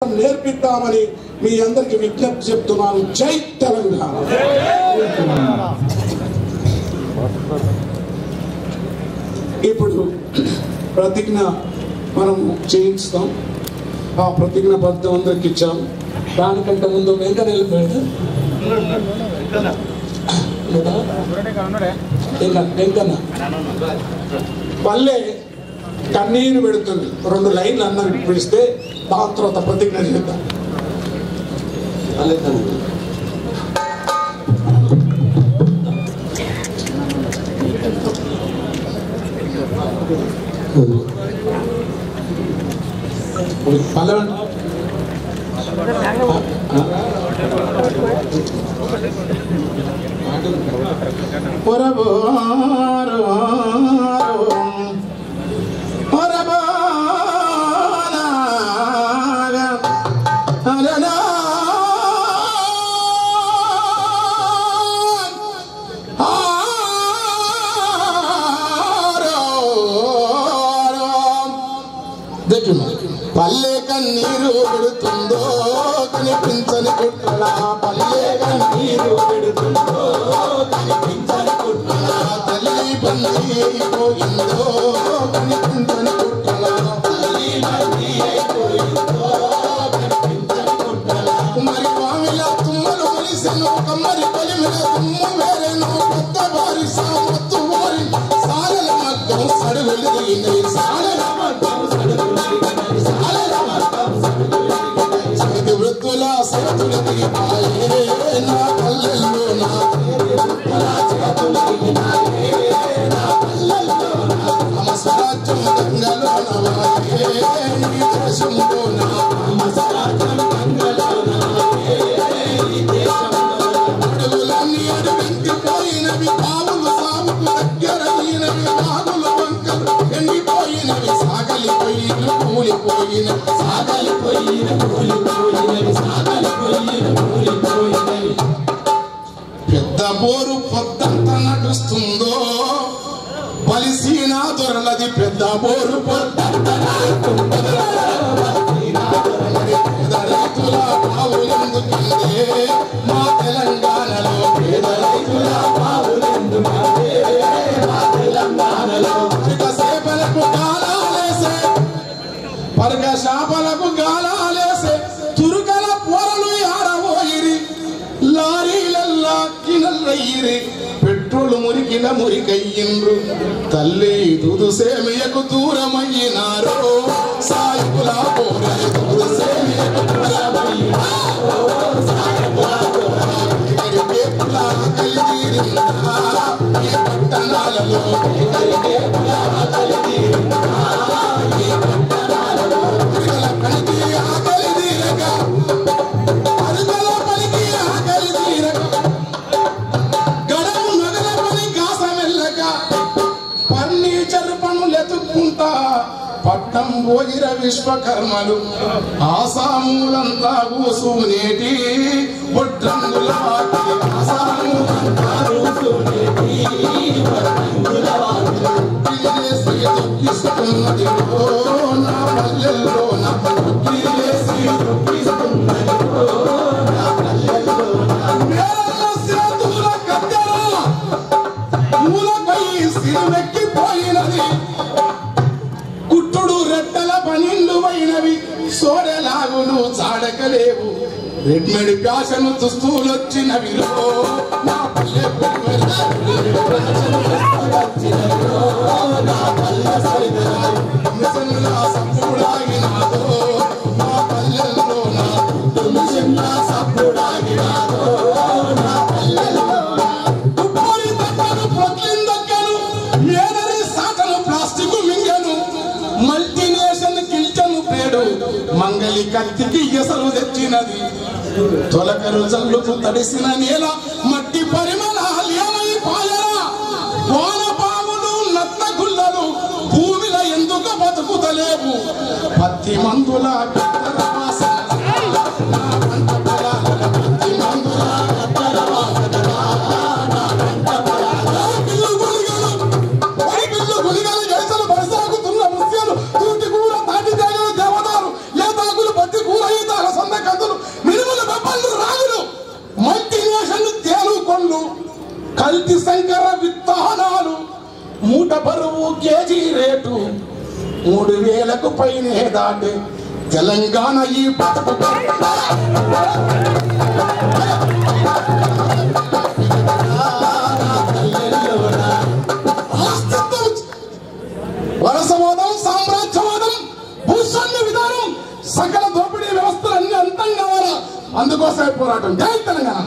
నేర్పిద్దామని మీ అందరికి విజ్ఞప్తి చెప్తున్నాను. జై తెలంగాణ. ఇప్పుడు ప్రతిజ్ఞ మనం చేయిస్తాం. ఆ ప్రతిజ్ఞ పత్రం అందరికి ఇచ్చాం. దానికంటే ముందు వెంకట వెళ్ళిపోయాడు. వెంకన్న పల్లె కన్నీరు పెడుతుంది. 2 లైన్లు అన్న పిలిస్తే దాని తర్వాత ప్రతిజ్ఞ చేద్దాం. పల్లె పల్లె కన్నీరు పెడుతుందో కనిపించని కుట్ల, పల్లె కన్నీరు పెడుతుందో కనిపించని కుట్ల, తల్లి బందీ అయిపోయిందో కనిపించని కుట్ల, తల్లి బందీ అయిపోయిందో కనిపించని కుట్ల. మరి పామిల తుమ్మలు కలిసెను, కమ్మరి కొలిమిన తుమ్ము వేరెను, కొత్త వారి సామత్తు వారి సాలల మగ్గం సడుగులు దిగినాయి, సాలల మగ్గం సడుగులు వృత్తుల సరతులు దిగినాయే నా పల్లెల్లో, నా చేతులు దిగినాయే నా పల్లెల్లో, అమ స్వరాజ్యం గంగలో నవాయే ఈ దేశంలో, నా అమ స్వరాజ్యం గంగలో నవాయే ఈ దేశంలో. అడవులన్నీ అడవింటిపోయినవి, పాములు సాముకు దగ్గరైనవి, వాగులు వంకలు ఎండిపోయినవి, సాగలిపోయిన కూలిపోయినవి, సాగలిపోయిన కూలిపోయినవి, సాగలిపోయిన కూలిపోయినవి. పెద్ద బోరు పొద్దంతా నడుస్తుందో బలిసీన దొరలది, పెద్ద బోరు పొద్దంతా నడుస్తుందో పేద రైతుల బావులెందుకందే మా తెలంగాణలో, పేద రైతుల బావులెందుకందే మా తెలంగాణలో. సేపలకు గాలాలేసే, పరగ శాపలకు గాలాలేసే, తురుకల పోరలు ఆడబోయిరి, లారీలల్లా కినల్లయ్యిరి, పెట్రోలు మురికిన మురికయ్యిండ్రు, తల్లి దుదుసేమియకు దూరమయ్యినారో, సాయుకుల పోరలు దుదుసేమియకు దూరమయ్యినారో, సాయుకుల పోరలు కలిదీరిందా ఈ పట్టణాలలో, కలిదీరిందా ఈ పట్టణాలలో. పనికి ఆకలి తీరక, అరుగల పనికి ఆకలి తీరక, గడము నగల పని కాసం వెళ్ళక, ఫర్నిచర్ పనులెతుక్కుంటా పట్టం పోయిర విశ్వకర్మలు, ఆసాములంతా కూసునేటి బొడ్రంగుల వాకిలి, ఆసాములంతా కూసునేటి బొడ్రంగుల వాకిలి. గిరిలేసి తొక్కిస్తున్నది నా పల్లెల్లో, నా గిరిలేసి తొక్కిస్తున్నది నా పల్లెల్లో. చేతుల కత్తెర మూలకై సిరువెక్కిపోయినది, కుట్టుడు రెట్టల పనిండు వైనవి, సోడెలాగులు చాడకలేవు, రెడ్మెడ్ ఫ్యాషన్ దుస్తులొచ్చినవి, నా పల్లె మిషన్ల సప్పుడాగినాదో నా పల్లెల్లో, నా మిషన్ల సప్పుడాగినాదో నా పల్లెల్లో. ఉప్పరి దక్కను పొట్లిందక్కను, మేదరి సాటను ప్లాస్టిక్ మింగను, మల్టీనేషన్ కిల్చను పేడు, మంగళి కత్తికి ఎసరు తెచ్చినది, తొలకరు జల్లుకు తడిసిన నేల మట్టి పరిమళాలు ఏమైపోయా, వానపాములు నత్త గుల్లలు భూమిలో ఎందుకు బతుకుతలేవు, పత్తి మందుల కత్తెర వాసన, నా పంట పొలాల పత్తి మందుల కత్తెర వాసన, నా పంట పొలాల పిల్లు గులిగలు, పిల్లు గులిగలు జడిసలు పరిసాగుతున్న ముత్యాలు, తూటి కూర తాటి తేగలు దేవదారు, ఏ తాగులు పత్తి కూర ఈత మూట బరువు కేజీ రేటు 3000కు పైనే దాటే తెలంగాణ ఈ బతుకు వలసవాదం, సామ్రాజ్యవాదం, భూస్వామ్య విధానం, సకల దోపిడీ వ్యవస్థలు అన్ని అంతం కావాలా. అందుకోసమే పోరాటం. జై తెలంగాణ.